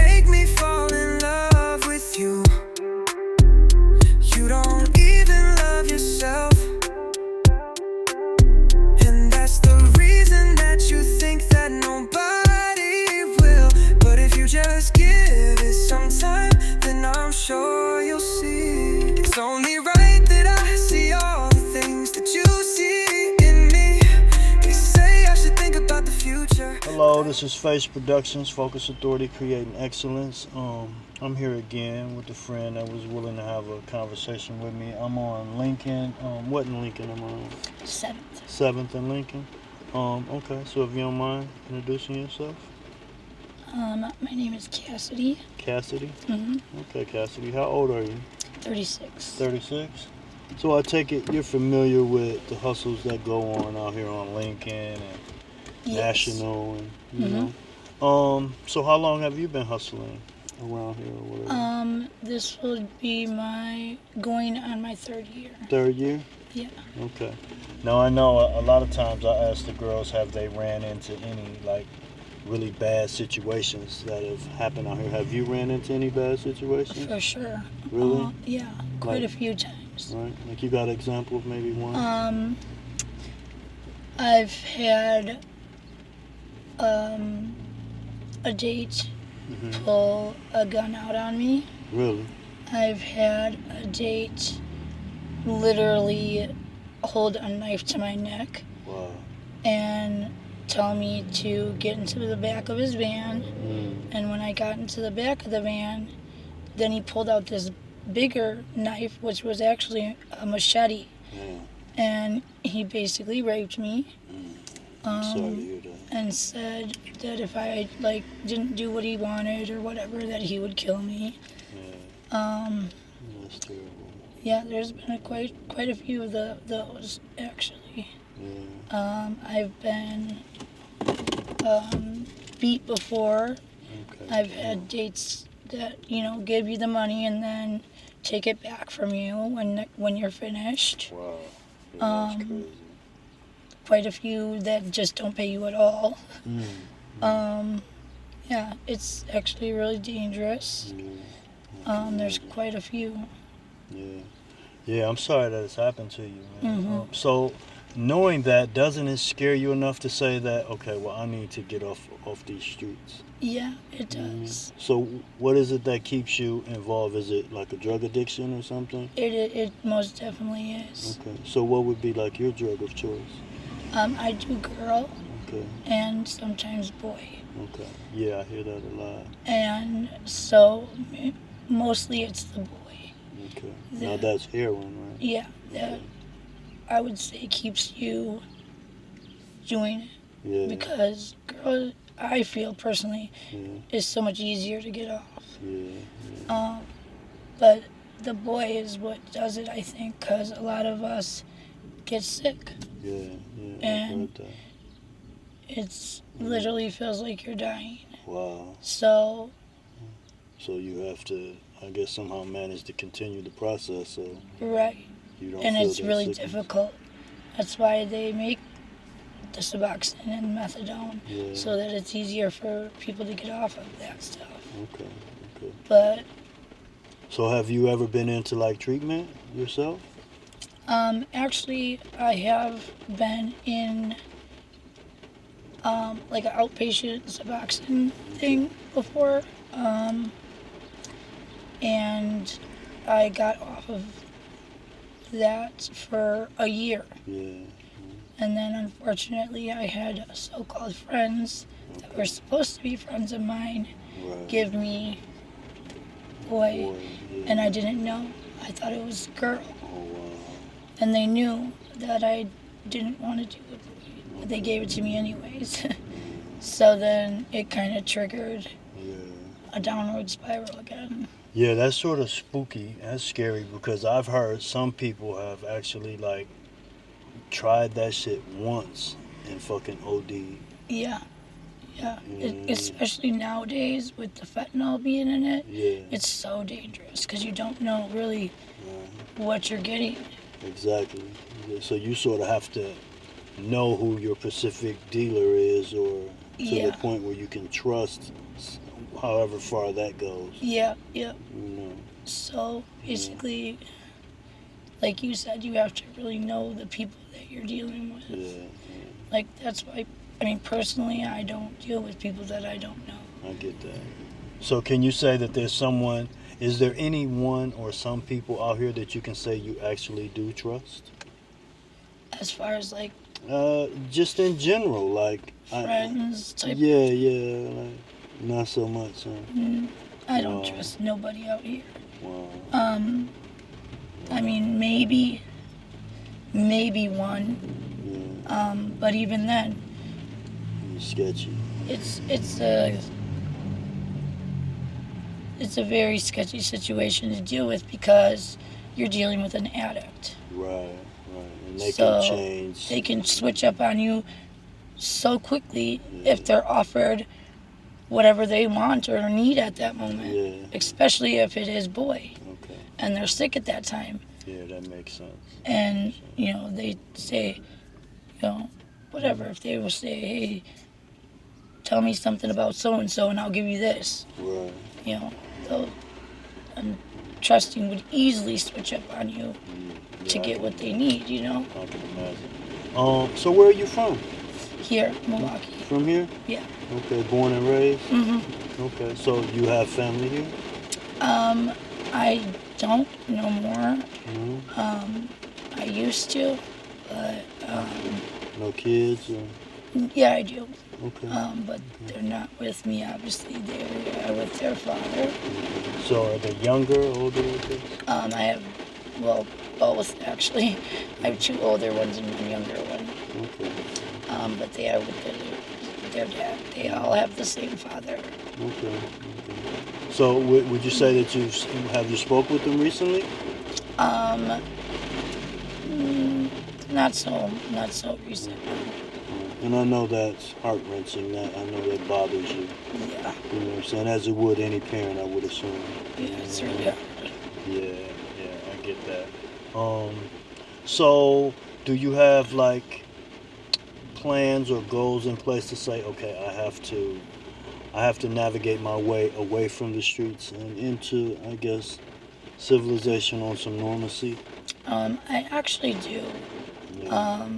make me fall in love with you. You don't even love yourself, and that's the reason that you think that nobody will. But if you just give it some time, then I'm sure you'll see. It's only right that I see all the things that you see in me. They say I should think about the future. Hello, this is F.A.C.E Productions, Focus Authority, Creating Excellence. I'm here again with a friend that was willing to have a conversation with me. I'm on Lincoln. What in Lincoln am I on? 7th. 7th in Lincoln. Okay, so if you don't mind introducing yourself. My name is Cassidy. Cassidy? Mm-hmm. Okay, Cassidy. How old are you? 36. 36? So I take it you're familiar with the hustles that go on out here on Lincoln and Yes. National and you know. So how long have you been hustling around here or whatever? This will be going on my 3rd year. 3rd year? Yeah. Okay. Now I know a lot of times I ask the girls, have they ran into any like really bad situations that have happened out here? Have you ran into any bad situations? For sure. Really? Yeah, quite Like- a few times. Right. Like you got an example of maybe one? I've had a date pull a gun out on me. Really? I've had a date literally hold a knife to my neck Wow. and tell me to get into the back of his van. And when I got into the back of the van, then he pulled out this bigger knife, which was actually a machete. Yeah. And he basically raped me. Sorry to hear that. And said that if I didn't do what he wanted or whatever, that he would kill me. Yeah. That's terrible. Yeah, there's been quite a few of those actually. Yeah. I've been beat before. Okay. I've had dates that give you the money and then take it back from you when you're finished. Wow. Yeah, that's crazy. Quite a few that just don't pay you at all. Yeah, it's actually really dangerous. Yeah. There's quite a few. Yeah. Yeah, I'm sorry that it's happened to you, man. So, knowing that, doesn't it scare you enough to say that, okay, well, I need to get off these streets? Yeah, it does. So, what is it that keeps you involved? Is it like a drug addiction or something? It most definitely is. Okay. So, what would be like your drug of choice? I do girl Okay. and sometimes boy. Okay. Yeah, I hear that a lot. And so mostly it's the boy. Okay. Now that's heroin, right? Yeah, that I would say keeps you doing it. Yeah. Because girl, I feel personally, is so much easier to get off. Yeah. But the boy is what does it, I think, because a lot of us get sick. Yeah. And I've heard that. it's literally feels like you're dying. Wow. So you have to, I guess, somehow manage to continue the process so right. you don't And feel it's that really sickness. difficult. That's why they make the Suboxone and methadone, Yeah. so that it's easier for people to get off of that stuff. Okay. But So have you ever been into like treatment yourself? actually, I have been in like an outpatient Suboxone thing before, and I got off of that for a year. Yeah. And then unfortunately I had so-called friends that were supposed to be friends of mine Right. give me boy, Boy, yeah. and I didn't know. I thought it was girl. Oh wow. And they knew that I didn't want to do it, but they gave it to me anyways. So then it kind of triggered Yeah. a downward spiral again. Yeah, that's sort of spooky. That's scary because I've heard some people have actually like tried that shit once and fucking OD'd. Yeah. Especially nowadays with the fentanyl being in it, Yeah. it's so dangerous because you don't know really what you're getting. Exactly. Yeah, so you sort of have to know who your specific dealer is, or to the point where you can trust however far that goes. Yeah. You know. So basically, like you said, you have to really know the people that you're dealing with. Yeah. Like, that's why, I mean, personally, I don't deal with people that I don't know. I get that. So can you say that there's someone, is there anyone or some people out here that you can say you actually do trust? As far as, like, Just in general, like friends type. Yeah, like not so much. I don't Wow. trust nobody out here. Wow. I mean, maybe one. Yeah, But even then, it's sketchy. it's a very sketchy situation to deal with because you're dealing with an addict. Right. And they So, can change. They can switch up on you so quickly Yeah. if they're offered whatever they want or need at that moment. Yeah. Especially if it is boy Okay. and they're sick at that time. Yeah, that makes sense. And, they say, whatever. If they will say, hey, tell me something about so-and-so and I'll give you this. Right. So I'm trusting would easily switch up on you to Yeah, get what they need, I can imagine. So where are you from? Here, Milwaukee. From here? Yeah. Okay, born and raised? Mm-hmm. Okay, so you have family here? I don't no more. Mm-hmm. I used to, but, No kids? Or? yeah, I do. Okay. But they're not with me, obviously. They're with their father. So are they younger or older kids? I have, both, actually. I have two older ones and one younger one. Okay. But they are with their dad. They all have the same father. Okay. So would you say that have you spoke with them recently? Not so recent. And I know that's heart-wrenching. That I know that bothers you. Yeah. You know what I'm saying? As it would any parent, I would assume. Yeah, it's really hard. Yeah, I get that. So do you have like plans or goals in place to say, okay, I have to navigate my way away from the streets and into, I guess, civilization on some normalcy? I actually do. Yeah.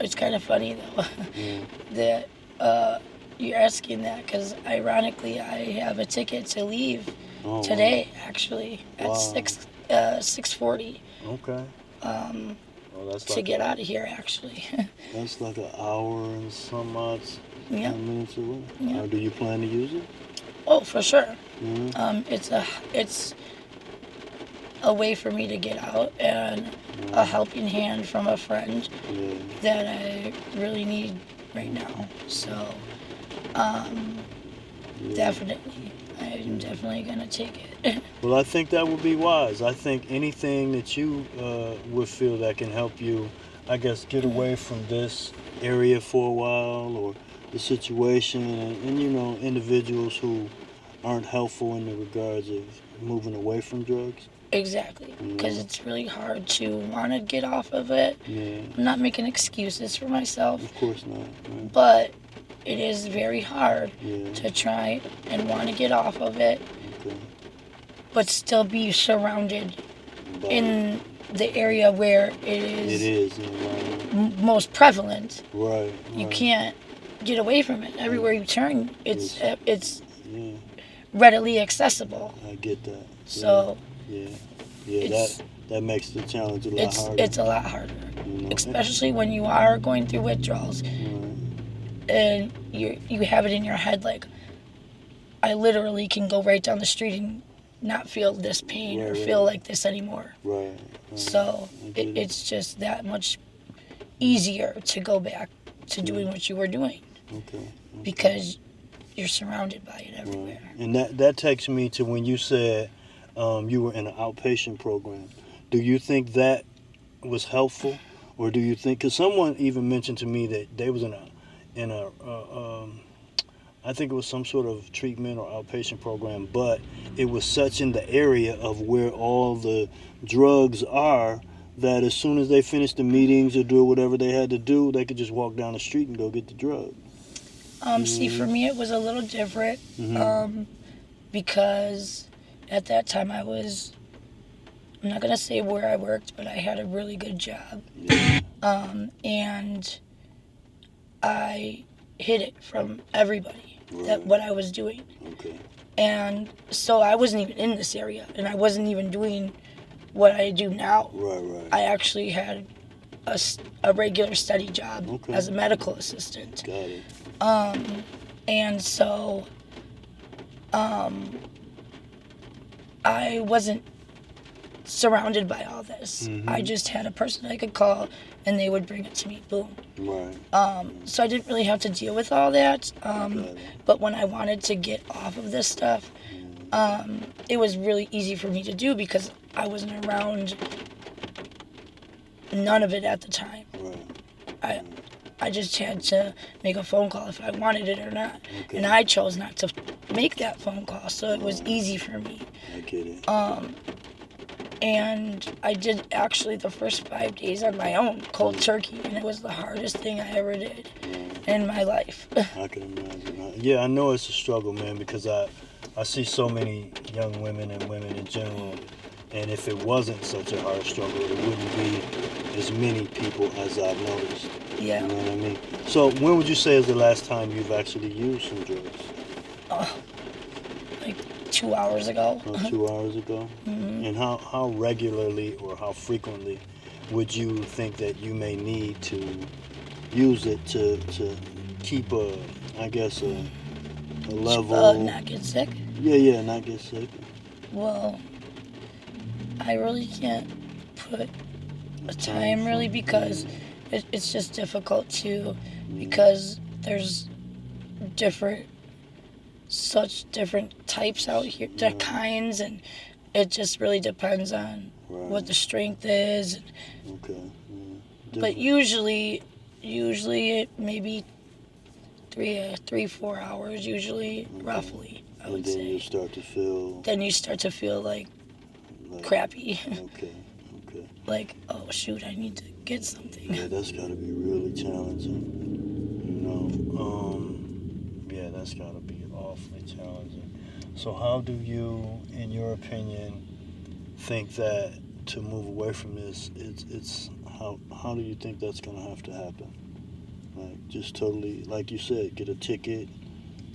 It's kind of funny though Yeah. that you're asking that because ironically I have a ticket to leave Oh, today actually at Wow. 6:40 Okay. Well, that's to like get out of here actually. That's like an hour and some odd Yeah. 10 minutes away. Yeah. Do you plan to use it? Oh, for sure. Mm-hmm. It's a way for me to get out and a helping hand from a friend Yeah. that I really need right now. So, definitely, I'm definitely gonna take it. Well, I think that would be wise. I think anything that you would feel that can help you, I guess, get away from this area for a while or the situation and individuals who aren't helpful in the regards of moving away from drugs. Exactly, because it's really hard to want to get off of it. Yeah, I'm not making excuses for myself, of course not. Right? but it is very hard Yeah, to try and want to get off of it, okay. but still be surrounded But in the area where it it is is, right. most prevalent. Right. You can't get away from it. Everywhere you turn, it's Yeah, readily accessible. I get that. So Yeah, it's- that makes the challenge a lot harder. it's a lot harder, you know? especially when you are going through withdrawals Right. and you have it in your head like, I literally can go right down the street and not feel this pain or Right, feel right. like this anymore. Right. So I get it. it's just that much easier to go back to doing what you were doing Okay. because you're surrounded by it everywhere. Right. And that takes me to when you said you were in an outpatient program. Do you think that was helpful, or do you think? Because someone even mentioned to me that they was in a I think it was some sort of treatment or outpatient program, but it was such in the area of where all the drugs are that as soon as they finished the meetings or do whatever they had to do, they could just walk down the street and go get the drug. See, for me, it was a little different because at that time I'm not going to say where I worked, but I had a really good job. And I hid it from everybody, what I was doing. Okay. And so I wasn't even in this area, and I wasn't even doing what I do now. Right. I actually had a regular steady job as a medical assistant. Got it. And so I wasn't surrounded by all this. I just had a person I could call, and they would bring it to me. Boom. Right. So I didn't really have to deal with all that. But when I wanted to get off of this stuff, it was really easy for me to do because I wasn't around none of it at the time. Right. I just had to make a phone call if I wanted it or not. And I chose not to make that phone call, so it was easy for me. I get it. And I did actually the first 5 days on my own, cold turkey, and it was the hardest thing I ever did in my life. I can imagine. Yeah, I know it's a struggle, man, because I see so many young women and women in general, and if it wasn't such a hard struggle, it wouldn't be as many people as I've noticed. Yeah. You know what I mean? So when would you say is the last time you've actually used some drugs? Like 2 hours ago. 2 hours ago? And how regularly or how frequently would you think that you may need to use it to keep a level? Not get sick? Yeah, not get sick. Well, I really can't put a time really because it's just difficult to, because there's such different types out here, the kinds, and it just really depends on what the strength is. Okay. But usually it maybe 4 hours usually, roughly, I would say. And then you start to feel... Then you start to feel like crappy. Okay. Like, oh shoot, I need to get something. Yeah, that's gotta be really challenging. You know, yeah, that's gotta be awfully challenging. So how do you, in your opinion, think that to move away from this, it's how do you think that's gonna have to happen? Like, just totally, like you said, get a ticket,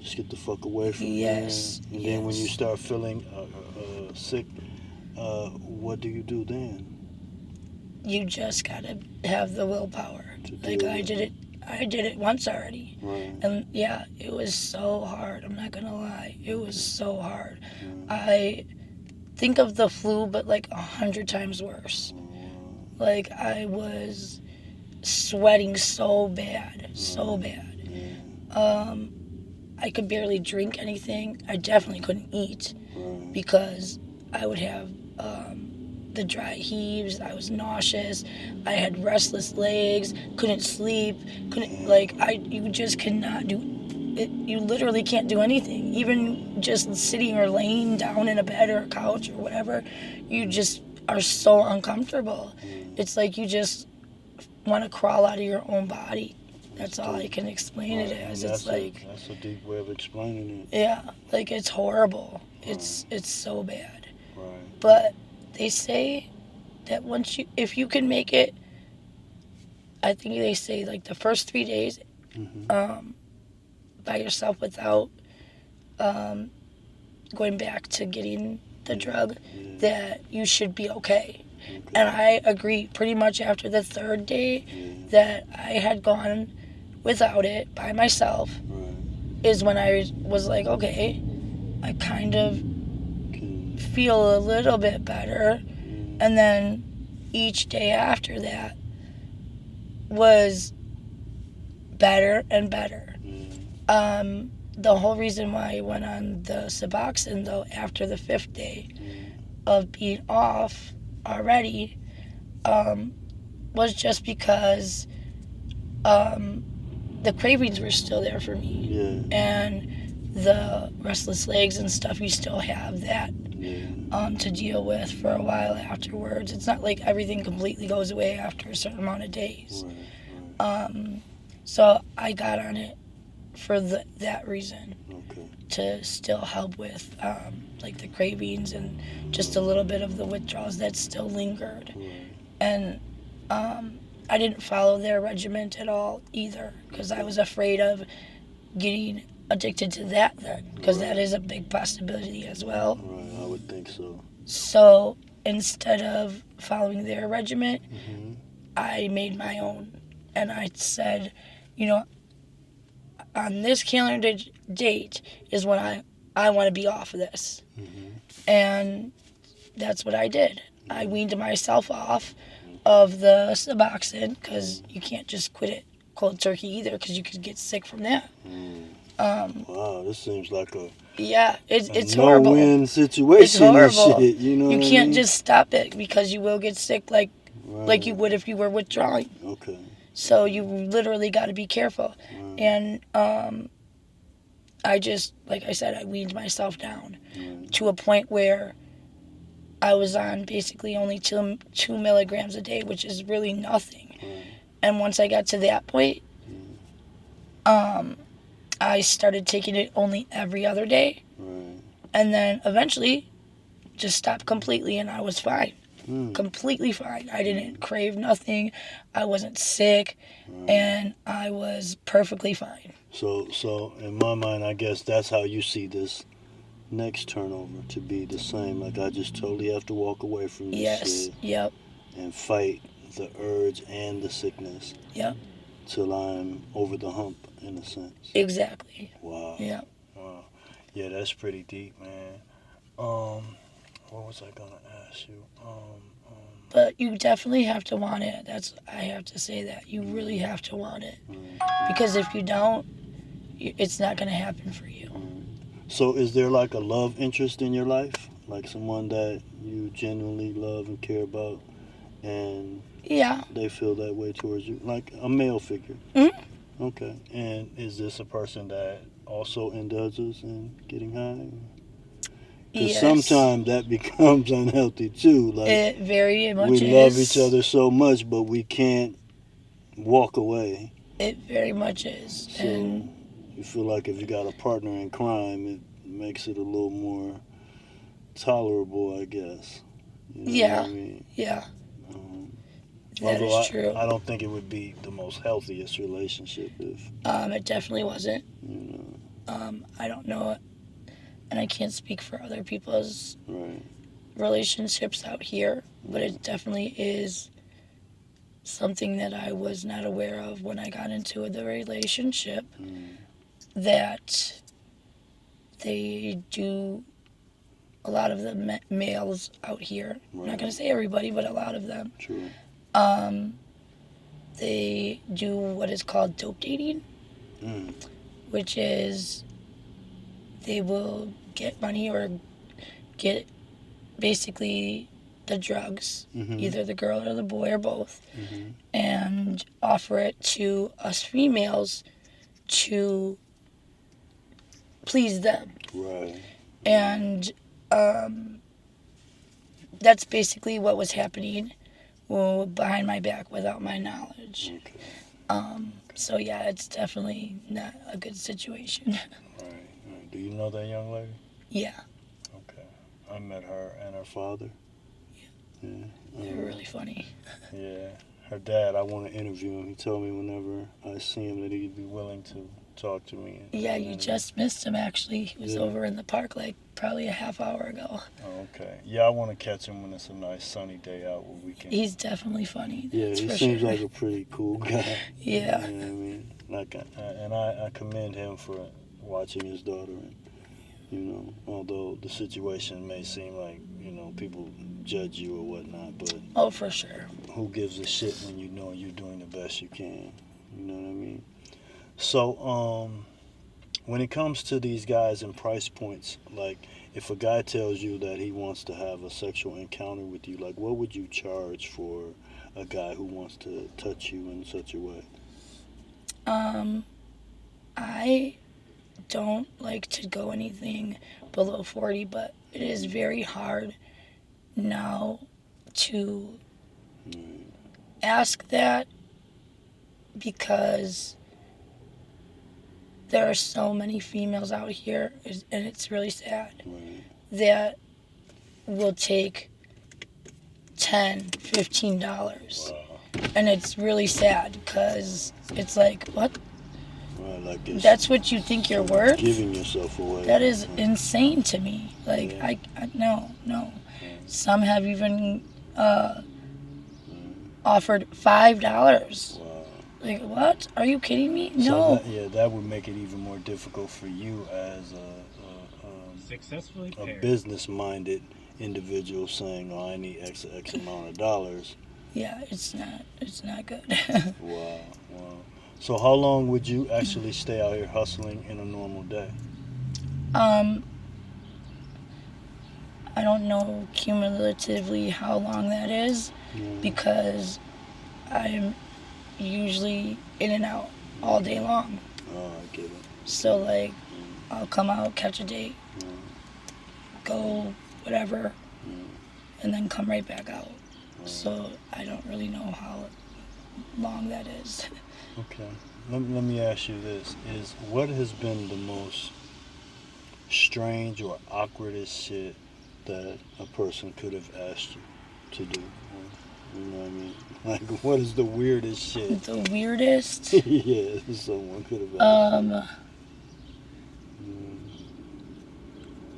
just get the fuck away from there. And then when you start feeling sick, what do you do then? You just gotta have the willpower. Like I did it once already. Right. And yeah, it was so hard. I'm not gonna lie. It was so hard. I think of the flu, but like 100 times worse. Like I was sweating so bad. I could barely drink anything. I definitely couldn't eat because I would have the dry heaves. I was nauseous. I had restless legs. Couldn't sleep. You just cannot do it. You literally can't do anything. Even just sitting or laying down in a bed or a couch or whatever, you just are so uncomfortable. It's like you just want to crawl out of your own body. That's all I can explain it as. It's like that's a deep way of explaining it. Yeah, like it's horrible. It's so bad. Right. But they say that if you can make it, I think they say like the first 3 days, by yourself without going back to getting the drug, that you should be okay. And I agree. Pretty much after the third day that I had gone without it by myself is when I was like, okay, I kind of feel a little bit better. And then each day after that was better and better. The whole reason why I went on the Suboxone, though, after the 5th day of being off already, was just because the cravings were still there for me. And the restless legs and stuff, you still have that to deal with for a while afterwards. It's not like everything completely goes away after a certain amount of days. So I got on it for that reason, Okay. to still help with like the cravings and just a little bit of the withdrawals that still lingered. Right. And I didn't follow their regiment at all either, because I was afraid of getting addicted to that then, because that is a big possibility as well. Right. I would think so. So instead of following their regiment, Mm-hmm. I made my own. And I said, you know, on this calendar date is when I want to be off of this. Mm-hmm. And that's what I did. I weaned myself off of the Suboxone, because you can't just quit it cold turkey either, because you could get sick from that. Wow, this seems like a Yeah, it's horrible. no-win situation. It's horrible. And shit, you know You what I can't mean? just stop it, because you will get sick like Right. you would if you were withdrawing. Okay. So you literally got to be careful. Right. And I just, like I said, I weaned myself down Right. to a point where I was on basically only 2 milligrams a day, which is really nothing. Right. And once I got to that point, I started taking it only every other day. Right. And then eventually just stopped completely, and I was fine. Completely fine. I didn't crave nothing. I wasn't sick, and I was perfectly fine. So in my mind, I guess that's how you see this next turnover to be the same. Like, I just totally have to walk away from this Yes. shit Yep. and fight the urge and the sickness Yep. till I'm over the hump, in a sense. Exactly. Wow. Yep. Wow. Yeah, that's pretty deep, man. What was I gonna ask you? But you definitely have to want it. I have to say that. You really have to want it. Because if you don't, it's not going to happen for you. So is there like a love interest in your life? Like someone that you genuinely love and care about, and Yeah. they feel that way towards you? Like a male figure? Mm-hmm. Okay. And is this a person that also indulges in getting high? Because Yes. sometimes that becomes unhealthy too. Like, It very much we is. love each other so much, but we can't walk away. It very much is. So And you feel like if you got a partner in crime, it makes it a little more tolerable, I guess. You know Yeah. what I mean? yeah, that Although is true. I don't think it would be the most healthiest relationship if, It definitely wasn't. you know, I don't know it. And I can't speak for other people's right. relationships out here, but it definitely is something that I was not aware of when I got into the relationship, that they do, a lot of the males out here, I'm not going to say everybody, but a lot of them, True. they do what is called dope dating, which is they will get money or get basically the drugs, either the girl or the boy or both, and offer it to us females to please them. Right. And that's basically what was happening behind my back without my knowledge. Okay. So yeah, it's definitely not a good situation. Right. Do you know that young lady? Yeah, Okay. I met her and her father. Yeah. they're really funny. Yeah. Her dad, I want to interview him. He told me whenever I see him that he'd be willing to talk to me. Yeah, you just missed him actually. He was over in the park like probably a half hour ago. Oh, okay. Yeah, I want to catch him when it's a nice sunny day out where we can. He's definitely funny. Yeah, that's he for seems sure. like a pretty cool guy. Yeah. You know what I mean? Like, and I commend him for watching his daughter. And, you know, although the situation may seem like, you know, people judge you or whatnot, but Oh, for sure. who gives a shit when you know you're doing the best you can? You know what I mean? So, when it comes to these guys and price points, like, if a guy tells you that he wants to have a sexual encounter with you, like, what would you charge for a guy who wants to touch you in such a way? I don't like to go anything below 40, but it is very hard now to ask that, because there are so many females out here, and it's really sad, Right. that will take $10, $15. Wow. And it's really sad because it's like, what? Right, like it's That's what you think you're worth? giving yourself away. That is insane to me. Like, Yeah. No. Yeah. Some have even offered $5. Wow. Like, what? Are you kidding me? So No. that would make it even more difficult for you as Successfully a paired. business-minded individual saying, "Oh, I need X amount of dollars." Yeah, it's not good. Wow. So how long would you actually stay out here hustling in a normal day? I don't know cumulatively how long that is, because I'm usually in and out all day long. Oh, I get it. So, like, I'll come out, catch a date, go whatever, and then come right back out. So I don't really know how long that is. Okay. Let me ask you this: what has been the most strange or awkwardest shit that a person could have asked you to do? You know what I mean? Like, what is the weirdest shit? The weirdest? Yeah, someone could have asked you.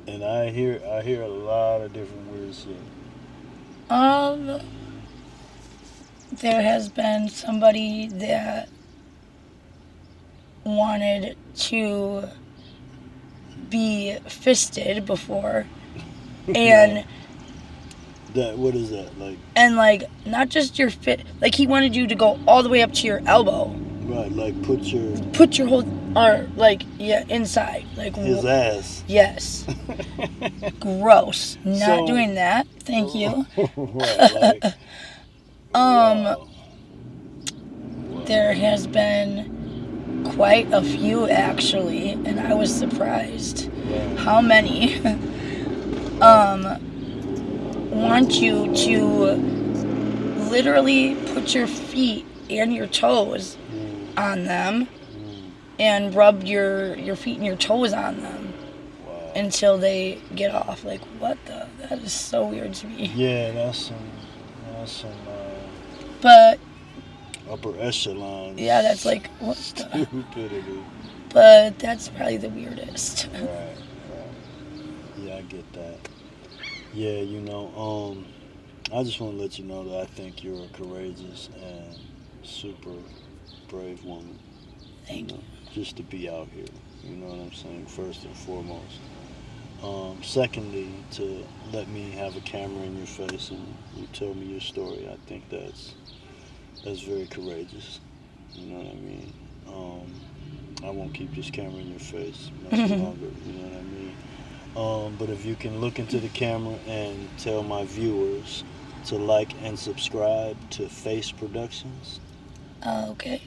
And I hear a lot of different weird shit. There has been somebody that wanted to be fisted before, and What is that like? and like not just your fit, like he wanted you to go all the way up to your elbow, Right, like put your whole arm, like, yeah, inside, like his ass. Yes. Gross. Not So- doing that. Thank you. Right, like, wow. There has been quite a few, actually, and I was surprised Wow. how many want you to literally put your feet and your toes on them and rub your feet and your toes on them Wow. until they get off. Like, what the? That is so weird to me. Yeah, that's some But upper echelon. yeah, that's like, what the? Stupidity. But that's probably the weirdest. Right. Yeah, I get that. Yeah, I just want to let you know that I think you're a courageous and super brave woman. Thank you. Just to be out here, you know what I'm saying, first and foremost. Secondly, to let me have a camera in your face and you tell me your story, I think that's very courageous. You know what I mean? I won't keep this camera in your face much longer, you know what I mean? But if you can look into the camera and tell my viewers to like and subscribe to F.A.C.E Productions. Okay.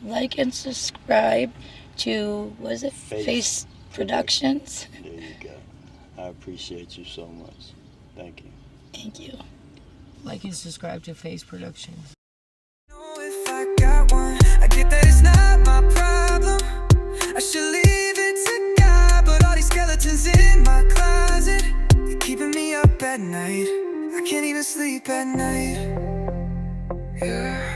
Like and subscribe to, what is it? F.A.C.E F.A.C.E Productions. There you go. I appreciate you so much. Thank you. Thank you. Like and subscribe to F.A.C.E Productions. Know if I got one, I get that it's not my problem. I should leave it to God, but all these skeletons in my closet, they're keeping me up at night. I can't even sleep at night. Yeah.